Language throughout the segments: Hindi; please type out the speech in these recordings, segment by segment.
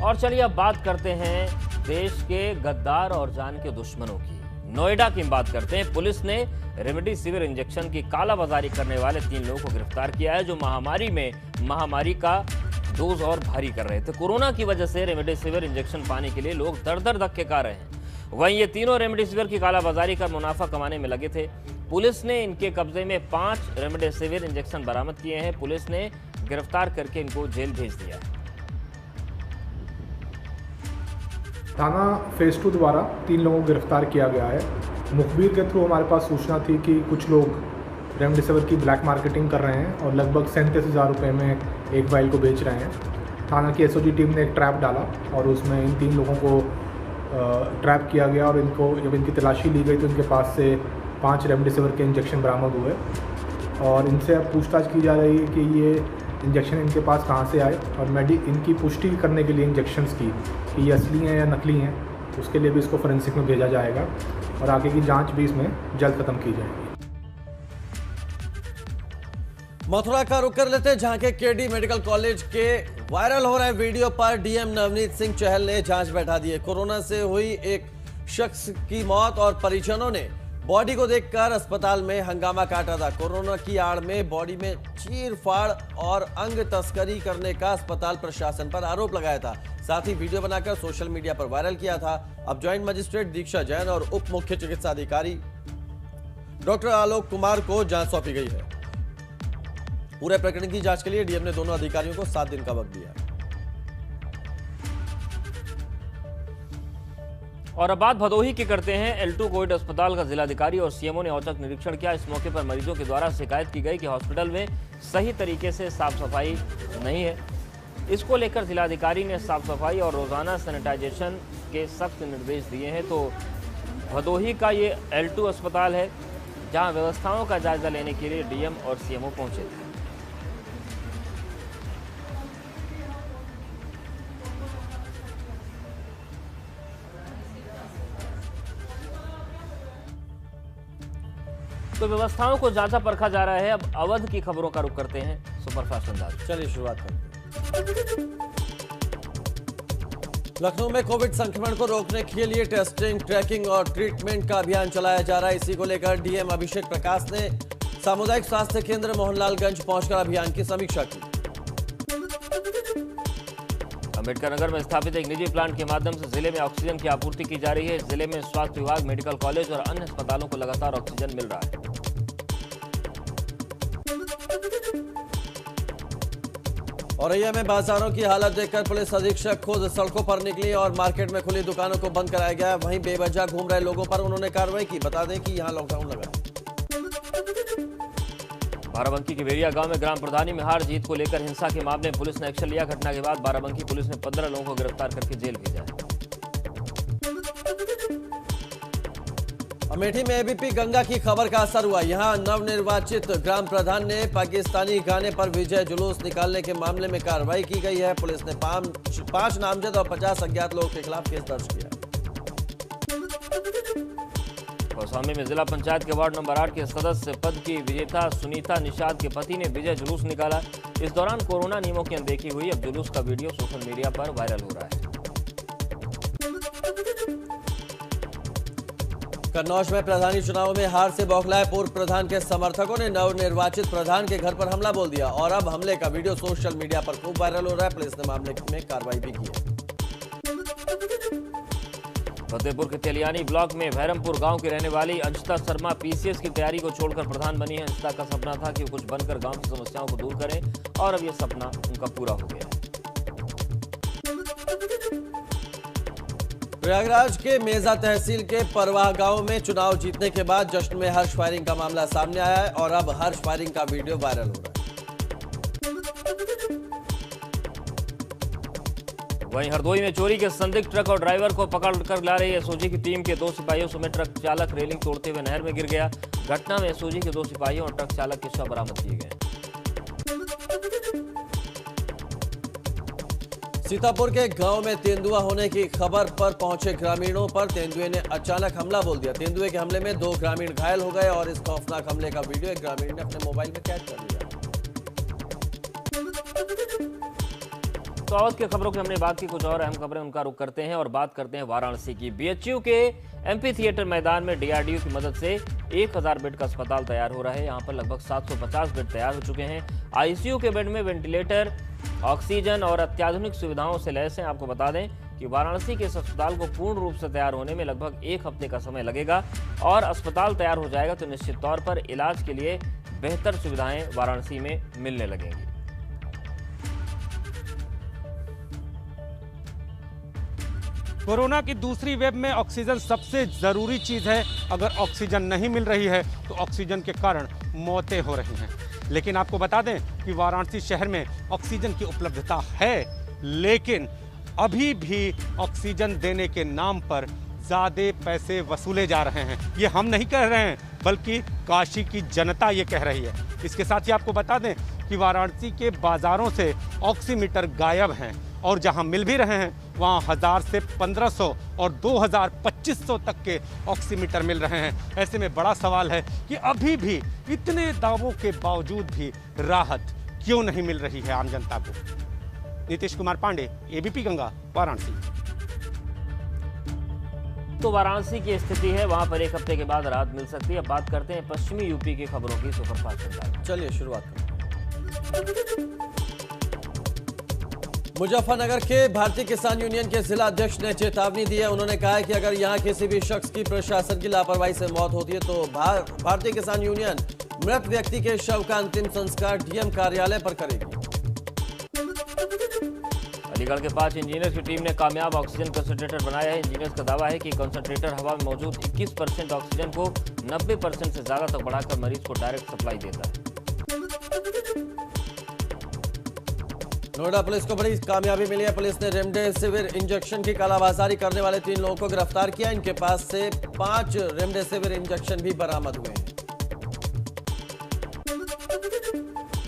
और चलिए अब बात करते हैं देश के गद्दार और जान के दुश्मनों की। नोएडा की बात करते हैं। पुलिस ने रेमडेसिविर इंजेक्शन की कालाबाजारी करने वाले 3 लोगों को गिरफ्तार किया है, जो महामारी का डोज और भारी कर रहे थे। कोरोना की वजह से रेमडेसिविर इंजेक्शन पाने के लिए लोग दर धक्के खा रहे हैं। वहीं ये तीनों रेमडेसिविर की कालाबाजारी का मुनाफा कमाने में लगे थे। पुलिस ने इनके कब्जे में 5 रेमडेसिविर इंजेक्शन बरामद किए हैं। पुलिस ने गिरफ्तार करके इनको जेल भेज दिया है। थाना फेज 2 द्वारा 3 लोगों को गिरफ्तार किया गया है। मुखबिर के थ्रू हमारे पास सूचना थी कि कुछ लोग रेमडेसिविर की ब्लैक मार्केटिंग कर रहे हैं और लगभग 37,000 रुपये में एक वाइल को बेच रहे हैं। थाना की एसओजी टीम ने एक ट्रैप डाला और उसमें इन 3 लोगों को ट्रैप किया गया और इनको जब इनकी तलाशी ली गई तो इनके पास से 5 रेमडेसिविर के इंजेक्शन बरामद हुए और इनसे अब पूछताछ की जा रही है कि ये इंजेक्शन इनके पास कहाँ से आए और इनकी पुष्टि करने के लिए इंजेक्शंस की कि ये असली हैं या नकली हैं, उसके लिए भी इसको फोरेंसिक में भेजा जाएगा और आगे की जांच भी इसमें जल्द खत्म की जाएगी। मथुरा का रुख कर लेते हैं, जहां के केडी मेडिकल कॉलेज के वायरल हो रहे वीडियो पर डीएम नवनीत सिंह चहल ने जांच बैठा दी है। कोरोना से हुई एक शख्स की मौत और परिजनों ने बॉडी को देखकर अस्पताल में हंगामा काटा था। कोरोना की आड़ में बॉडी में चीर-फाड़ और अंग तस्करी करने का अस्पताल प्रशासन पर आरोप लगाया था। साथ ही वीडियो बनाकर सोशल मीडिया पर वायरल किया था। अब ज्वाइंट मजिस्ट्रेट दीक्षा जैन और उप मुख्य चिकित्सा अधिकारी डॉक्टर आलोक कुमार को जांच सौंपी गई है। पूरे प्रकरण की जांच के लिए डीएम ने दोनों अधिकारियों को 7 दिन का वक्त दिया। और अब बात भदोही की करते हैं। L2 कोविड अस्पताल का जिलाधिकारी और सीएमओ ने औचक निरीक्षण किया। इस मौके पर मरीजों के द्वारा शिकायत की गई कि हॉस्पिटल में सही तरीके से साफ सफाई नहीं है। इसको लेकर जिलाधिकारी ने साफ सफाई और रोजाना सैनिटाइजेशन के सख्त निर्देश दिए हैं। तो भदोही का ये L2 अस्पताल है, जहां व्यवस्थाओं का जायजा लेने के लिए डीएम और सीएमओ पहुंचे थे। तो व्यवस्थाओं को जांचा परखा जा रहा है। अब अवध की खबरों का रुख करते हैं सुपरफास्ट अंदाज। चलिए शुरुआत करते हैं। लखनऊ में कोविड संक्रमण को रोकने के लिए टेस्टिंग, ट्रैकिंग और ट्रीटमेंट का अभियान चलाया जा रहा है। इसी को लेकर डीएम अभिषेक प्रकाश ने सामुदायिक स्वास्थ्य केंद्र मोहनलालगंज पहुंचकर अभियान की समीक्षा की। अम्बेडकर नगर में स्थापित एक निजी प्लांट के माध्यम से जिले में ऑक्सीजन की आपूर्ति की जा रही है। जिले में स्वास्थ्य विभाग, मेडिकल कॉलेज और अन्य अस्पतालों को लगातार ऑक्सीजन मिल रहा है। औरैया में बाजारों की हालत देखकर पुलिस अधीक्षक खुद सड़कों पर निकली और मार्केट में खुली दुकानों को बंद कराया गया। वहीं बेवजह घूम रहे लोगों पर उन्होंने कार्रवाई की। बता दें कि यहां लॉकडाउन लगा। बाराबंकी के वेरिया गांव में ग्राम प्रधानी में हार जीत को लेकर हिंसा के मामले में पुलिस ने एक्शन लिया। घटना के बाद बाराबंकी पुलिस ने 15 लोगों को गिरफ्तार करके जेल भेजा है। अमेठी में एबीपी गंगा की खबर का असर हुआ। यहां नवनिर्वाचित ग्राम प्रधान ने पाकिस्तानी गाने पर विजय जुलूस निकालने के मामले में कार्रवाई की गई है। पुलिस ने 5 नामजद और 50 अज्ञात लोगों के खिलाफ केस दर्ज किया। कौसाम्बी में जिला पंचायत के वार्ड नंबर 8 के सदस्य पद की विजेता सुनीता निषाद के पति ने विजय जुलूस निकाला। इस दौरान कोरोना नियमों की अनदेखी हुई। अब जुलूस का वीडियो सोशल मीडिया पर वायरल हो रहा है। कन्नौज में प्रधानी चुनाव में हार से बौखलाए पूर्व प्रधान के समर्थकों ने नवनिर्वाचित प्रधान के घर पर हमला बोल दिया और अब हमले का वीडियो सोशल मीडिया पर खूब वायरल हो रहा है। पुलिस ने मामले में कार्रवाई भी की है। फतेहपुर के तेलियानी ब्लॉक में भैरमपुर गांव की रहने वाली अंशिता शर्मा पीसीएस की तैयारी को छोड़कर प्रधान बनी है। अंशिता का सपना था कि वो कुछ बनकर गांव की समस्याओं को दूर करें और अब यह सपना उनका पूरा हो गया है। प्रयागराज के मेजा तहसील के परवाह गांव में चुनाव जीतने के बाद जश्न में हर्ष फायरिंग का मामला सामने आया है और अब हर्ष फायरिंग का वीडियो वायरल हो रहा है। वहीं हरदोई में चोरी के संदिग्ध ट्रक और ड्राइवर को पकड़कर ला रही एसओजी की टीम के 2 सिपाहियों समेत ट्रक चालक रेलिंग तोड़ते हुए नहर में गिर गया। घटना में एसओजी के 2 सिपाहियों और ट्रक चालक के शव बरामद किए गए। सीतापुर के गांव में तेंदुआ होने की खबर पर पहुंचे ग्रामीणों पर तेंदुए ने अचानक हमला बोल दिया। तेंदुए के हमले में 2 ग्रामीण घायल हो गए और इस खौफनाक हमले का वीडियो एक ग्रामीण ने अपने मोबाइल में कैद कर लिया। वक्त और की खबरों की हमने बात की, कुछ और अहम खबरें उनका रुख करते हैं और बात करते हैं वाराणसी की। बीएचयू के एमपी थिएटर मैदान में डीआरडीओ की मदद से 1000 बेड का अस्पताल तैयार हो रहा है। यहां पर लगभग 750 बेड तैयार हो चुके हैं। आईसीयू के बेड में वेंटिलेटर, ऑक्सीजन और अत्याधुनिक सुविधाओं से लैस हैं। आपको बता दें कि वाराणसी के इस अस्पताल को पूर्ण रूप से तैयार होने में लगभग 1 हफ्ते का समय लगेगा और अस्पताल तैयार हो जाएगा तो निश्चित तौर पर इलाज के लिए बेहतर सुविधाएं वाराणसी में मिलने लगेंगी। कोरोना की दूसरी वेव में ऑक्सीजन सबसे ज़रूरी चीज़ है। अगर ऑक्सीजन नहीं मिल रही है तो ऑक्सीजन के कारण मौतें हो रही हैं। लेकिन आपको बता दें कि वाराणसी शहर में ऑक्सीजन की उपलब्धता है, लेकिन अभी भी ऑक्सीजन देने के नाम पर ज़्यादा पैसे वसूले जा रहे हैं। ये हम नहीं कह रहे हैं, बल्कि काशी की जनता ये कह रही है। इसके साथ ही आपको बता दें कि वाराणसी के बाज़ारों से ऑक्सीमीटर गायब हैं और जहां मिल भी रहे हैं वहां 1000 से 1500 और 2000 2500 तक के ऑक्सीमीटर मिल रहे हैं। ऐसे में बड़ा सवाल है कि अभी भी इतने दावों के बावजूद भी राहत क्यों नहीं मिल रही है आम जनता को। नीतीश कुमार पांडे, एबीपी गंगा, वाराणसी। तो वाराणसी की स्थिति है, वहां पर 1 हफ्ते के बाद राहत मिल सकती है। अब बात करते हैं पश्चिमी यूपी की खबरों की सुपरफास्ट। चलिए शुरुआत करें। मुजफ्फरनगर के भारतीय किसान यूनियन के जिला अध्यक्ष ने चेतावनी दी है। उन्होंने कहा है कि अगर यहां किसी भी शख्स की प्रशासन की लापरवाही से मौत होती है तो भारतीय किसान यूनियन मृत व्यक्ति के शव का अंतिम संस्कार डीएम कार्यालय पर करेगी। अलीगढ़ के 5 इंजीनियर्स की टीम ने कामयाब ऑक्सीजन कंसंट्रेटर बनाया है। इंजीनियर्स का दावा है कि कंसंट्रेटर हवा में मौजूद 21% ऑक्सीजन को 90% से ज्यादा तक बढ़ाकर मरीज को डायरेक्ट सप्लाई देता है। नोएडा पुलिस को बड़ी कामयाबी मिली है। पुलिस ने रेमडेसिविर इंजेक्शन की कालाबाजारी करने वाले 3 लोगों को गिरफ्तार किया। इनके पास से 5 रेमडेसिविर इंजेक्शन भी बरामद हुए हैं।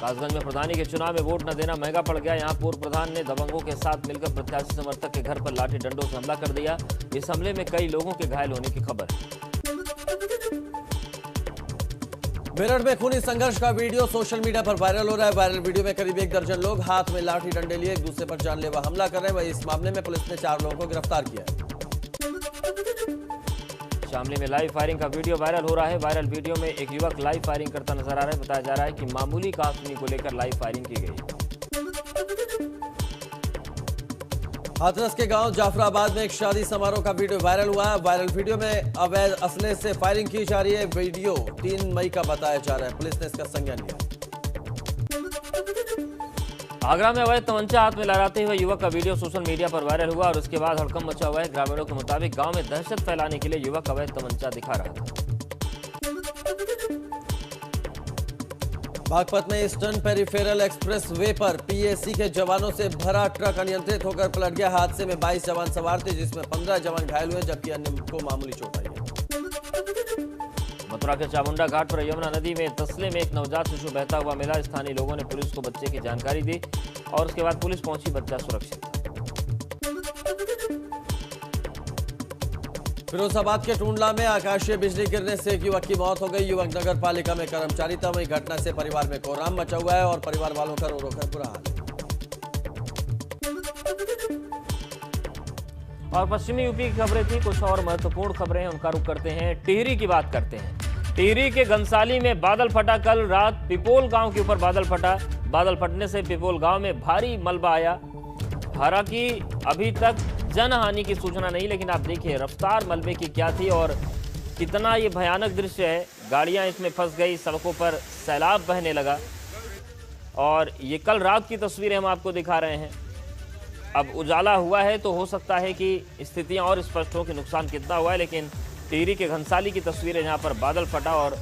कासगंज में प्रधानी के चुनाव में वोट न देना महंगा पड़ गया। यहां पूर्व प्रधान ने दबंगों के साथ मिलकर प्रत्याशी समर्थक के घर पर लाठी डंडों से हमला कर दिया। इस हमले में कई लोगों के घायल होने की खबर है। मेरठ में खूनी संघर्ष का वीडियो सोशल मीडिया पर वायरल हो रहा है। वायरल वीडियो में करीब 1 दर्जन लोग हाथ में लाठी डंडे लिए एक दूसरे पर जानलेवा हमला कर रहे हैं। वहीं इस मामले में पुलिस ने 4 लोगों को गिरफ्तार किया है। शामली में लाइव फायरिंग का वीडियो वायरल हो रहा है। वायरल वीडियो में एक युवक लाइव फायरिंग करता नजर आ रहा है। बताया जा रहा है कि मामूली कहासुनी को लेकर लाइव फायरिंग की गई। हाथरस के गांव जाफराबाद में एक शादी समारोह का वीडियो वायरल हुआ है। वायरल वीडियो में अवैध असले से फायरिंग की जा रही है। वीडियो 3 मई का बताया जा रहा है। पुलिस ने इसका संज्ञान लिया। आगरा में अवैध तमंचा हाथ में लहराते हुए युवक का वीडियो सोशल मीडिया पर वायरल हुआ और उसके बाद हड़कंप मचा हुआ है। ग्रामीणों के मुताबिक गांव में दहशत फैलाने के लिए युवक अवैध तमंचा दिखा रहा था। बागपत में ईस्टर्न पेरिफेरल एक्सप्रेस वे पर पीएसी के जवानों से भरा ट्रक अनियंत्रित होकर पलट गया। हादसे में 22 जवान सवार थे, जिसमें 15 जवान घायल हुए जबकि अन्य को मामूली चोट आई है। मथुरा के चामुंडा घाट पर यमुना नदी में तसले में एक नवजात शिशु बहता हुआ मिला। स्थानीय लोगों ने पुलिस को बच्चे की जानकारी दी और उसके बाद पुलिस पहुंची। बच्चा सुरक्षित था। फिरोजाबाद के टूंडला में आकाशीय बिजली गिरने से एक युवक की मौत हो गई। युवक नगर पालिका में कर्मचारी था। वहीं घटना से परिवार में कोहराम मचा हुआ है और परिवार वालों का रो रो कर बुरा हाल है। और पश्चिमी यूपी की खबरें थी, कुछ और महत्वपूर्ण खबरें हैं उनका रुख करते हैं। टिहरी की बात करते हैं। टिहरी के घनसाली में बादल फटा। कल रात पिपोल गांव के ऊपर बादल फटा। बादल फटने से पिपोल गांव में भारी मलबा आया। हालांकि अभी तक जनहानि की सूचना नहीं, लेकिन आप देखिए रफ्तार मलबे की क्या थी और कितना ये भयानक दृश्य है। गाड़ियां इसमें फंस गई, सड़कों पर सैलाब बहने लगा। और ये कल रात की तस्वीरें हम आपको दिखा रहे हैं। अब उजाला हुआ है तो हो सकता है कि स्थितियां और स्पष्ट हो कि नुकसान कितना हुआ है, लेकिन टिहरी के घनसाली की तस्वीरें जहां पर बादल फटा और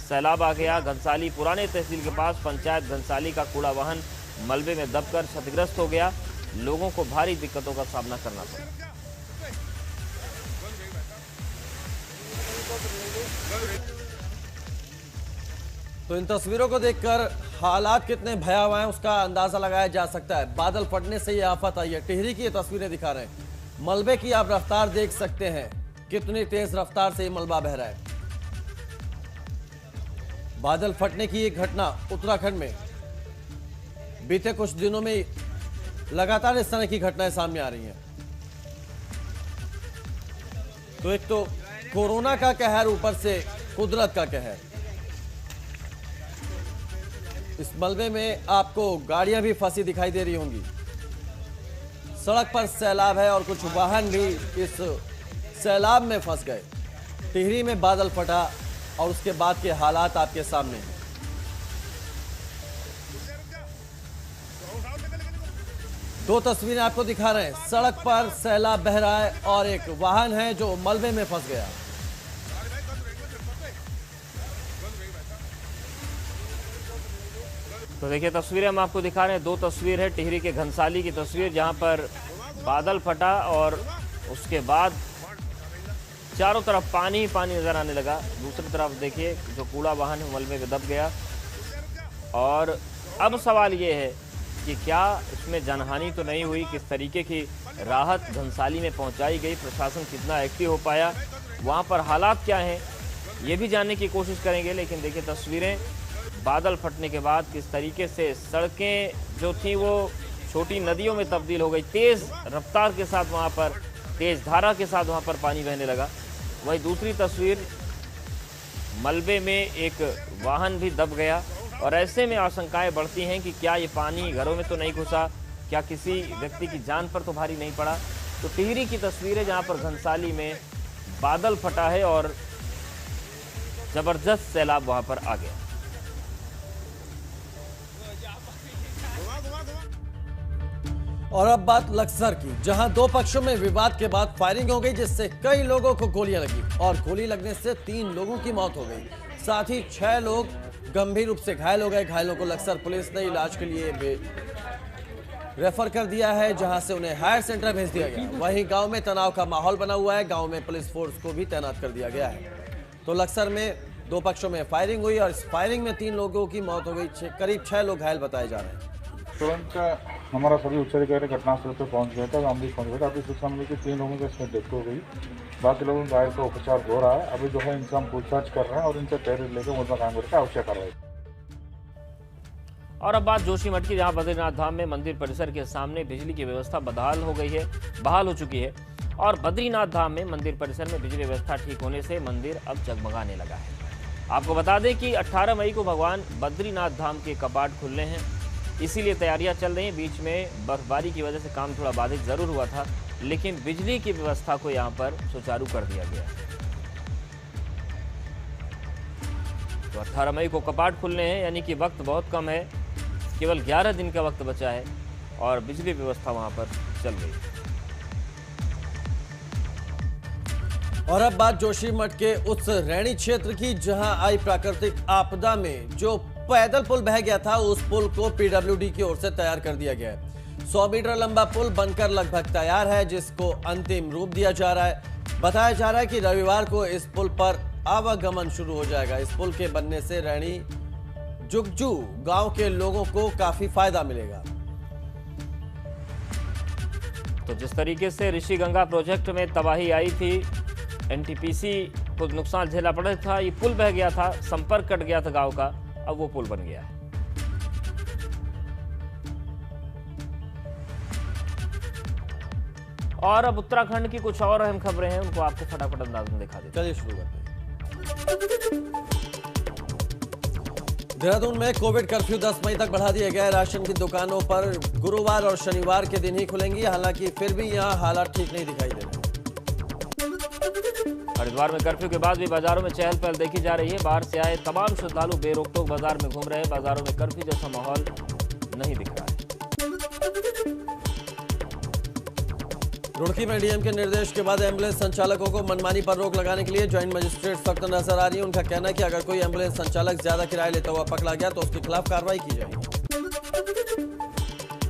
सैलाब आ गया। घनसाली पुराने तहसील के पास पंचायत घनसाली का कूड़ा वाहन मलबे में दबकर क्षतिग्रस्त हो गया। लोगों को भारी दिक्कतों का सामना करना पड़ा। तो इन तस्वीरों को देखकर हालात कितने भयावह हैं उसका अंदाजा लगाया जा सकता है। बादल फटने से ये आफत आई है। टिहरी की ये तस्वीरें दिखा रहे हैं। मलबे की आप रफ्तार देख सकते हैं, कितनी तेज रफ्तार से ये मलबा बह रहा है। बादल फटने की ये घटना उत्तराखंड में बीते कुछ दिनों में लगातार इस तरह की घटनाएं सामने आ रही हैं। तो एक तो कोरोना का कहर, ऊपर से कुदरत का कहर। इस मलबे में आपको गाड़ियां भी फंसी दिखाई दे रही होंगी। सड़क पर सैलाब है और कुछ वाहन भी इस सैलाब में फंस गए। टिहरी में बादल फटा और उसके बाद के हालात आपके सामने हैं। दो तस्वीरें आपको दिखा रहे हैं। सड़क पर सैलाब बह रहा है और एक वाहन है जो मलबे में फंस गया। तो देखिए तस्वीरें हम आपको दिखा रहे हैं। दो तस्वीर है टिहरी के घनसाली की तस्वीर, जहां पर बादल फटा और उसके बाद चारों तरफ पानी ही पानी नजर आने लगा। दूसरी तरफ देखिए जो कूड़ा वाहन है मलबे में दब गया। और अब सवाल ये है कि क्या इसमें जनहानि तो नहीं हुई, किस तरीके की राहत घनसाली में पहुंचाई गई, प्रशासन कितना एक्टिव हो पाया, वहां पर हालात क्या हैं, ये भी जानने की कोशिश करेंगे। लेकिन देखिए तस्वीरें बादल फटने के बाद किस तरीके से सड़कें जो थी वो छोटी नदियों में तब्दील हो गई। तेज़ रफ्तार के साथ वहाँ पर, तेज़ धारा के साथ वहाँ पर पानी बहने लगा। वहीं दूसरी तस्वीर, मलबे में एक वाहन भी दब गया और ऐसे में आशंकाएं बढ़ती हैं कि क्या ये पानी घरों में तो नहीं घुसा, क्या किसी व्यक्ति की जान पर तो भारी नहीं पड़ा। तो टिहरी की तस्वीर है जहाँ पर घनसाली में बादल फटा है और ज़बरदस्त सैलाब वहाँ पर आ गया। और अब बात लक्सर की, जहां दो पक्षों में विवाद के बाद फायरिंग हो गई, जिससे कई लोगों को गोलियां लगी और गोली लगने से 3 लोगों की मौत हो गई। साथ ही 6 लोग गंभीर रूप से घायल हो गए। घायलों को लक्सर पुलिस ने इलाज के लिए रेफर कर दिया है, जहां से उन्हें हायर सेंटर भेज दिया गया। वहीं गांव में तनाव का माहौल बना हुआ है। गांव में पुलिस फोर्स को भी तैनात कर दिया गया है। तो लक्सर में दो पक्षों में फायरिंग हुई और इस फायरिंग में 3 लोगों की मौत हो गई। करीब 6 लोग घायल बताए जा रहे हैं। तुरंत हमारा सभी उच्च अधिकारी घटनास्थल पर पहुंच गया था। हम भी पहुंच गए थे। अभी सूचना मिली कि 3 लोगों की इसमें डेथ हो गई। बाकी लोगों में घायल का उपचार हो रहा है। अभी जो है इनसे हम पूछताछ कर रहे हैं और इनसे तहरीर लेकर मुद्दा कायम करके आवश्यक कार्रवाई। और अब बात जोशीमठ की, जहां बद्रीनाथ धाम में मंदिर परिसर के सामने बिजली की व्यवस्था बहाल हो चुकी है। और बद्रीनाथ धाम में मंदिर परिसर में बिजली व्यवस्था ठीक होने से मंदिर अब जगमगाने लगा है। आपको बता दें कि 18 मई को भगवान बद्रीनाथ धाम के कपाट खुलने हैं, इसीलिए तैयारियां चल रही हैं। बीच में बर्फबारी की वजह से काम थोड़ा बाधित जरूर हुआ था, लेकिन बिजली की व्यवस्था को यहां पर सुचारू कर दिया गया। तो 18 मई को कपाट खुलने हैं, यानी कि वक्त बहुत कम है, केवल 11 दिन का वक्त बचा है और बिजली व्यवस्था वहां पर चल रही है। और अब बात जोशीमठ के उस रैणी क्षेत्र की, जहां आई प्राकृतिक आपदा में जो पैदल पुल बह गया था, उस पुल को पीडब्ल्यूडी की ओर से तैयार कर दिया गया है। 100 मीटर लंबा पुल बनकर लगभग तैयार है, जिसको अंतिम रूप दिया जा रहा है। बताया जा रहा है कि रविवार को इस पुल पर आवागमन शुरू हो जाएगा। इस पुल के बनने से रैणी जुगजू गांव के लोगों को काफी फायदा मिलेगा। तो जिस तरीके से ऋषि गंगा प्रोजेक्ट में तबाही आई थी, एनटीपीसी को नुकसान झेलना पड़ा था, ये पुल बह गया था, संपर्क कट गया था गांव का, अब वो पुल बन गया है। और अब उत्तराखंड की कुछ और अहम खबरें हैं, उनको आपको फटाफट अंदाज में दिखा देते हैं। चलिए शुरू करते हैं। देहरादून में कोविड कर्फ्यू 10 मई तक बढ़ा दिया गया है। राशन की दुकानों पर गुरुवार और शनिवार के दिन ही खुलेंगी, हालांकि फिर भी यहां हालात ठीक नहीं दिखाई दे रहे। हरिद्वार में कर्फ्यू के बाद भी बाजारों में चहल पहल देखी जा रही है। बाहर से आए तमाम श्रद्धालु बेरोक-टोक बाजार में घूम रहे हैं। बाजारों में कर्फ्यू जैसा माहौल नहीं दिख रहा है। रुड़की में डीएम के निर्देश के बाद एम्बुलेंस संचालकों को मनमानी पर रोक लगाने के लिए ज्वाइंट मजिस्ट्रेट सख्त नजर आ रही है। उनका कहना है कि अगर कोई एम्बुलेंस संचालक ज्यादा किराया लेता हुआ पकड़ा गया तो उसके खिलाफ कार्रवाई की जाएगी।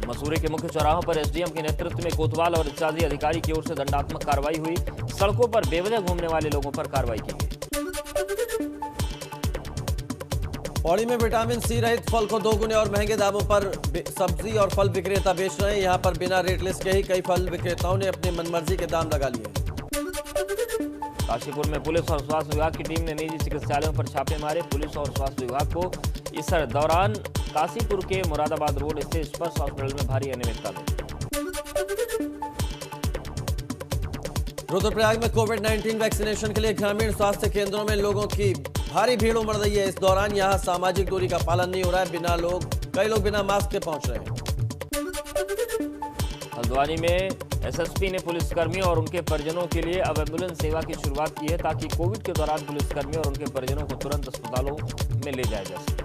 मसूरी के मुख्य चौराहों पर एसडीएम के नेतृत्व में कोतवाल और इत्यादि अधिकारी की ओर से दंडात्मक कार्रवाई हुई। सड़कों पर बेवजह घूमने वाले लोगों पर कार्रवाई की गई। पौड़ी में विटामिन सी रहित फल को 2 गुने और महंगे दामों पर सब्जी और फल विक्रेता बेच रहे हैं। यहां पर बिना रेट लिस्ट के ही कई फल विक्रेताओं ने अपनी मनमर्जी के दाम लगा लिए। काशीपुर में पुलिस और स्वास्थ्य विभाग की टीम ने निजी चिकित्सालयों पर छापे मारे। पुलिस और स्वास्थ्य विभाग को इस दौरान काशीपुर के मुरादाबाद रोड स्थित स्पर्श हॉस्पिटल में भारी अनियमितता मिली। रुद्रप्रयाग में कोविड-19 वैक्सीनेशन के लिए ग्रामीण स्वास्थ्य केंद्रों में लोगों की भारी भीड़ उमड़ रही है। इस दौरान यहां सामाजिक दूरी का पालन नहीं हो रहा है। कई लोग बिना मास्क के पहुंच रहे हैं। हल्द्वानी में एसएसपी ने पुलिसकर्मियों और उनके परिजनों के लिए अब एम्बुलेंस सेवा की शुरुआत की है, ताकि कोविड के दौरान पुलिसकर्मियों और उनके परिजनों को तुरंत अस्पतालों में ले जाया जा सके।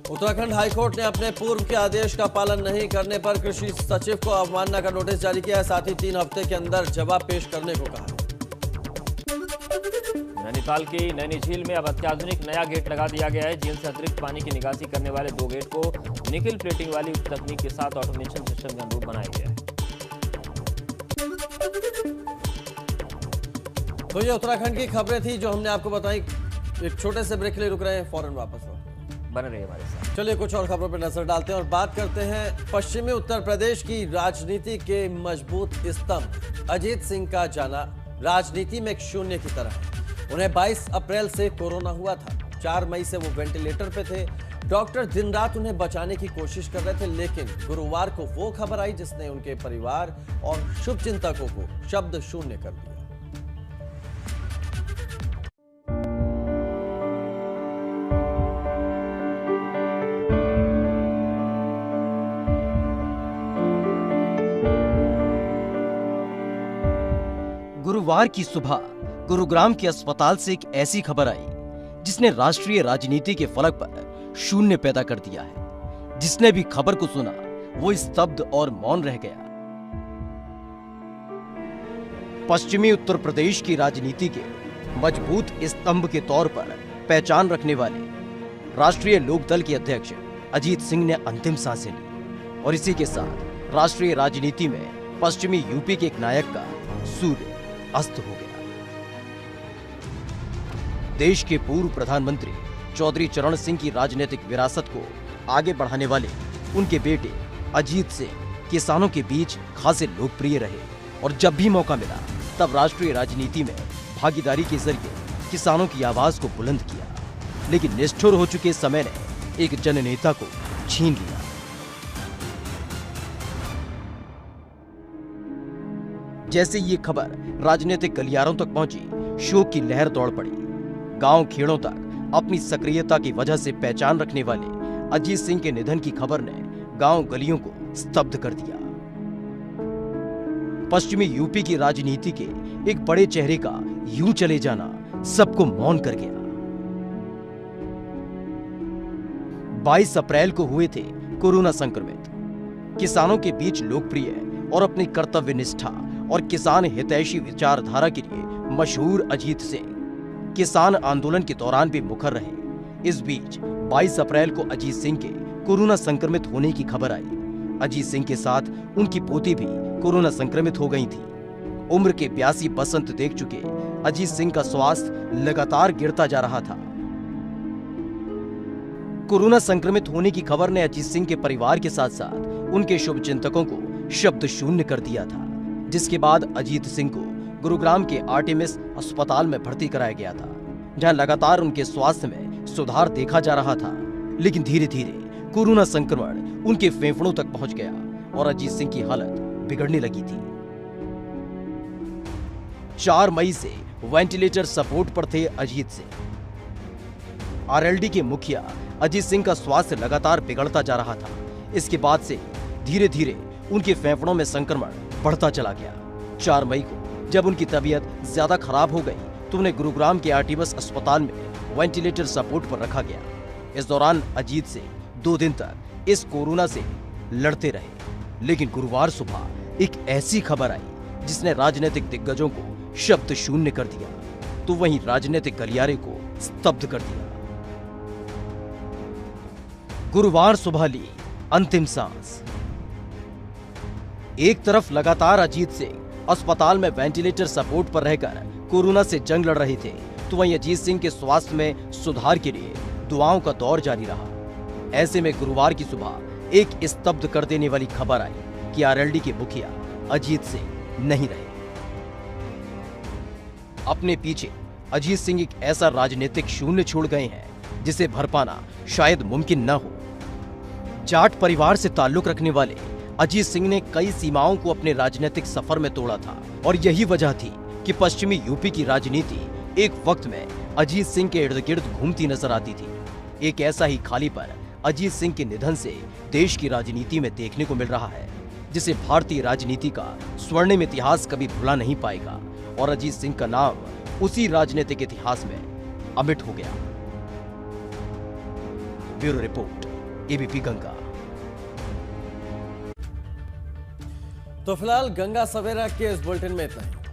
उत्तराखंड हाईकोर्ट ने अपने पूर्व के आदेश का पालन नहीं करने पर कृषि सचिव को अवमानना का नोटिस जारी किया है। साथ ही 3 हफ्ते के अंदर जवाब पेश करने को कहा है। नैनीताल की नैनी झील में अब अत्याधुनिक नया गेट लगा दिया गया है। झील से अतिरिक्त पानी की निकासी करने वाले 2 गेट को निकल प्लेटिंग वाली तकनीक के साथ ऑटोमेशन सिस्टम के अनुरूप बनाया गया है। तो ये उत्तराखंड की खबरें थी जो हमने आपको बताई। एक छोटे से ब्रेक के लिए रुक रहे हैं, फौरन वापस बने रहिए हमारे साथ। चलिए कुछ और खबरों पर नजर डालते हैं और बात करते हैं पश्चिमी उत्तर प्रदेश की राजनीति के मजबूत स्तंभ अजीत सिंह का जाना राजनीति में एक शून्य की तरह है। उन्हें 22 अप्रैल से कोरोना हुआ था। 4 मई से वो वेंटिलेटर पे थे। डॉक्टर दिन रात उन्हें बचाने की कोशिश कर रहे थे, लेकिन गुरुवार को वो खबर आई जिसने उनके परिवार और शुभचिंतकों को शब्द शून्य कर दिया। गुरुवार की सुबह गुरुग्राम के अस्पताल से एक ऐसी खबर आई जिसने राष्ट्रीय राजनीति के फलक पर शून्य पैदा कर दिया है। जिसने भी खबर को सुना वो स्तब्ध और मौन रह गया। पश्चिमी उत्तर प्रदेश की राजनीति के मजबूत स्तंभ के तौर पर पहचान रखने वाले राष्ट्रीय लोकदल के अध्यक्ष अजीत सिंह ने अंतिम सांसें ली और इसी के साथ राष्ट्रीय राजनीति में पश्चिमी यूपी के एक नायक का सूर्य अस्त हो गया। देश के पूर्व प्रधानमंत्री चौधरी चरण सिंह की राजनीतिक विरासत को आगे बढ़ाने वाले उनके बेटे अजीत सिंह किसानों के बीच खासे लोकप्रिय रहे और जब भी मौका मिला तब राष्ट्रीय राजनीति में भागीदारी के जरिए किसानों की आवाज को बुलंद किया। लेकिन निष्ठुर हो चुके समय ने एक जननेता को छीन लिया। जैसे ये खबर राजनीतिक गलियारों तक पहुंची, शोक की लहर दौड़ पड़ी। गांव खेड़ों तक अपनी सक्रियता की वजह से पहचान रखने वाले अजीत सिंह के निधन की खबर ने गांव गलियों को स्तब्ध कर दिया। पश्चिमी यूपी की राजनीति के एक बड़े चेहरे का यूं चले जाना सबको मौन कर गया। 22 अप्रैल को हुए थे कोरोना संक्रमित। किसानों के बीच लोकप्रिय और अपनी कर्तव्य निष्ठा और किसान हितैषी विचारधारा के लिए मशहूर अजीत सिंह किसान आंदोलन के दौरान भी मुखर रहे। इस बीच 22 अप्रैल को अजीत सिंह के कोरोना संक्रमित होने की खबर आई। अजीत सिंह के साथ उनकी पोती भी कोरोना संक्रमित हो गई थी। उम्र के 82 बसंत देख चुके अजीत सिंह का स्वास्थ्य लगातार गिरता जा रहा था। कोरोना संक्रमित होने की खबर ने अजीत सिंह के परिवार के साथ साथ उनके शुभचिंतकों को शब्द शून्य कर दिया था, जिसके बाद अजीत सिंह को गुरुग्राम के आर्टेमिस अस्पताल में भर्ती कराया गया था, जहां लगातार उनके स्वास्थ्य में सुधार देखा जा रहा था। लेकिन धीरे धीरे कोरोना संक्रमण उनके फेफड़ों तक पहुंच गया और अजीत सिंह की हालत बिगड़ने लगी थी। 4 मई से वेंटिलेटर सपोर्ट पर थे अजीत सिंह। आरएलडी के मुखिया अजीत सिंह का स्वास्थ्य लगातार बिगड़ता जा रहा था। इसके बाद से धीरे धीरे उनके फेफड़ों में संक्रमण बढ़ता चला गया। 4 मई को जब उनकी तबीयत ज्यादा खराब हो गई तो उन्हें गुरुग्राम के आर्टेमिस अस्पताल में वेंटिलेटर सपोर्ट पर रखा गया। इस दौरान अजीत सिंह 2 दिन तक इस कोरोना से लड़ते रहे। लेकिन गुरुवार सुबह एक ऐसी खबर आई जिसने राजनीतिक दिग्गजों को शब्द शून्य कर दिया, तो वहीं राजनीतिक गलियारे को स्तब्ध कर दिया। गुरुवार सुबह ली अंतिम सांस। एक तरफ लगातार अजीत सिंह अस्पताल में वेंटिलेटर सपोर्ट पर रहकर कोरोना से जंग लड़ रहे थे, तो वहीं अजीत सिंह के स्वास्थ्य में सुधार के लिए दुआओं का दौर जारी रहा। ऐसे में गुरुवार की सुबह एक स्तब्ध कर देने वाली खबर आई कि आरएलडी के मुखिया अजीत सिंह नहीं रहे। अपने पीछे अजीत सिंह एक ऐसा राजनीतिक शून्य छोड़ गए हैं जिसे भर पाना शायद मुमकिन न हो। जाट परिवार से ताल्लुक रखने वाले अजीत सिंह ने कई सीमाओं को अपने राजनीतिक सफर में तोड़ा था और यही वजह थी कि पश्चिमी यूपी की राजनीति एक वक्त में अजीत सिंह के इर्द गिर्द घूमती नजर आती थी। एक ऐसा ही खाली पर अजीत सिंह के निधन से देश की राजनीति में देखने को मिल रहा है, जिसे भारतीय राजनीति का स्वर्णिम इतिहास कभी भुला नहीं पाएगा और अजीत सिंह का नाम उसी राजनीतिक इतिहास में अमिट हो गया। Bureau report, ABP Ganga. तो फिलहाल गंगा सवेरा के इस बुलेटिन में इतना ही।